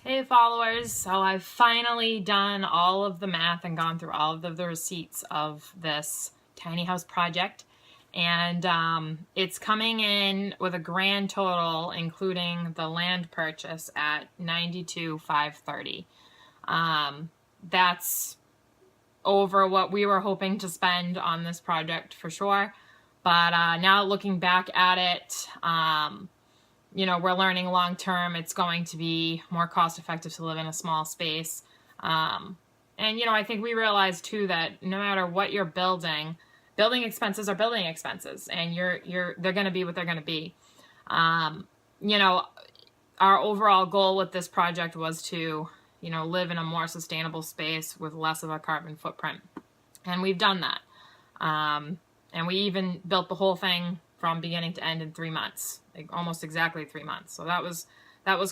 Hey followers, so I've finally done all of the math and gone through all of the receipts of this tiny house project, and it's coming in with a grand total including the land purchase at $92,530. That's over what we were hoping to spend on this project for sure, but now looking back at it, we're learning long term it's going to be more cost effective to live in a small space. I think we realize too that no matter what you're building expenses are building expenses, and they're going to be what they're going to be. Our overall goal with this project was to, live in a more sustainable space with less of a carbon footprint. And we've done that. And we even built the whole thing from beginning to end in 3 months, like almost exactly 3 months. So that was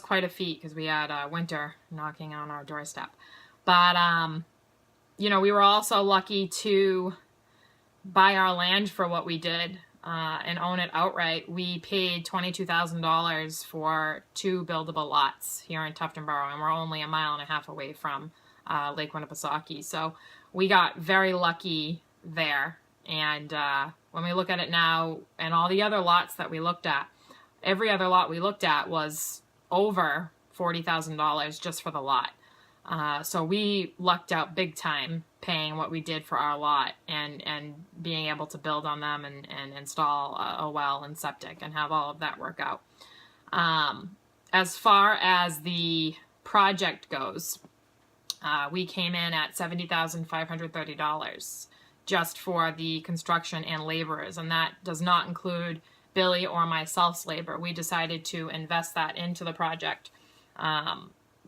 quite a feat because we had winter knocking on our doorstep. But we were also lucky to buy our land for what we did and own it outright. We paid $22,000 for 2 buildable lots here in Tufton Borough, and we're only 1.5 miles away from Lake Winnipesaukee. So we got very lucky there. And when we look at it now, and all the other lots that we looked at, every other lot we looked at was over $40,000 just for the lot. So we lucked out big time paying what we did for our lot and being able to build on them and install a well and septic and have all of that work out. As far as the project goes, we came in at $70,530 just for the construction and laborers, and that does not include Billy or myself's labor. We decided to invest that into the project,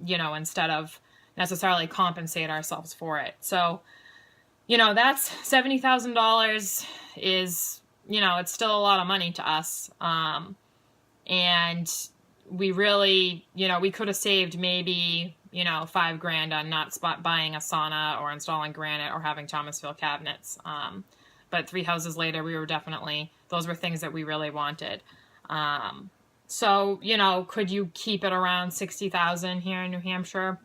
instead of necessarily compensate ourselves for it. So, that's $70,000 is, it's still a lot of money to us. And we really, we could have saved maybe, $5,000 on not buying a sauna or installing granite or having Thomasville cabinets. But 3 houses later, those were things that we really wanted. So, could you keep it around 60,000 here in New Hampshire?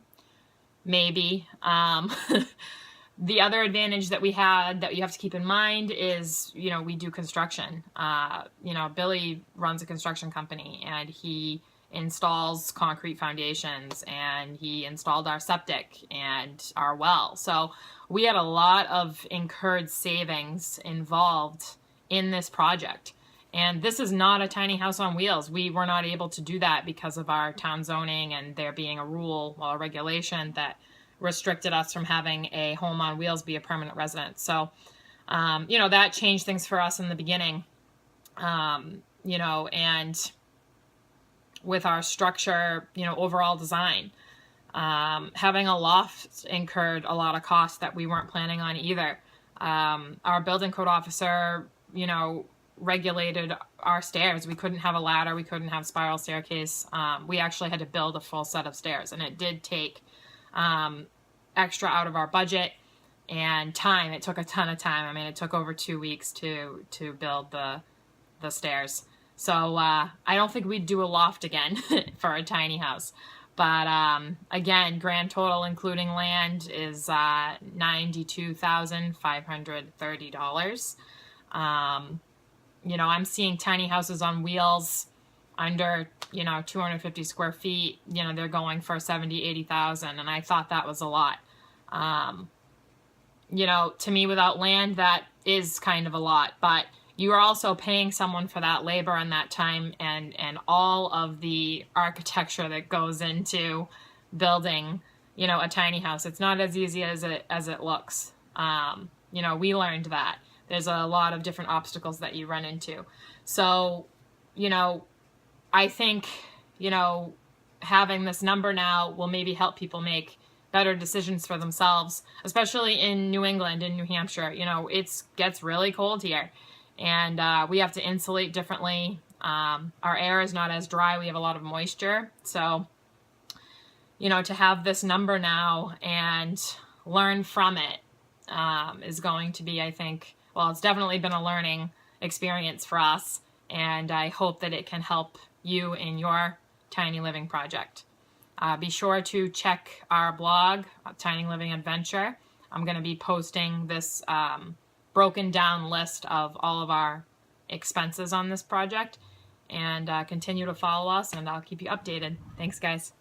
Maybe. The other advantage that we had that you have to keep in mind is, we do construction. Billy runs a construction company, and he installs concrete foundations, and he installed our septic and our well. So we had a lot of incurred savings involved in this project. And this is not a tiny house on wheels. We were not able to do that because of our town zoning and there being a regulation that restricted us from having a home on wheels be a permanent residence. So, that changed things for us in the beginning. And with our structure, overall design. Having a loft incurred a lot of costs that we weren't planning on either. Our building code officer, regulated our stairs. We couldn't have a ladder. We couldn't have spiral staircase. We actually had to build a full set of stairs, and it did take extra out of our budget and time. It took a ton of time. I mean, it took over 2 weeks to build the stairs. So I don't think we'd do a loft again for a tiny house. But again, grand total including land is $92,530. I'm seeing tiny houses on wheels under 250 square feet. They're going for 70,000-80,000, and I thought that was a lot. To me, without land, that is kind of a lot, but you are also paying someone for that labor and that time and all of the architecture that goes into building, a tiny house. It's not as easy as it looks. We learned that. There's a lot of different obstacles that you run into. So, I think, having this number now will maybe help people make better decisions for themselves, especially in New England, in New Hampshire. It gets really cold here. And we have to insulate differently. Our air is not as dry. We have a lot of moisture. So, to have this number now and learn from it is going to be, I think, it's definitely been a learning experience for us. And I hope that it can help you in your tiny living project. Be sure to check our blog, Tiny Living Adventure. I'm going to be posting this broken down list of all of our expenses on this project. And continue to follow us, and I'll keep you updated. Thanks, guys.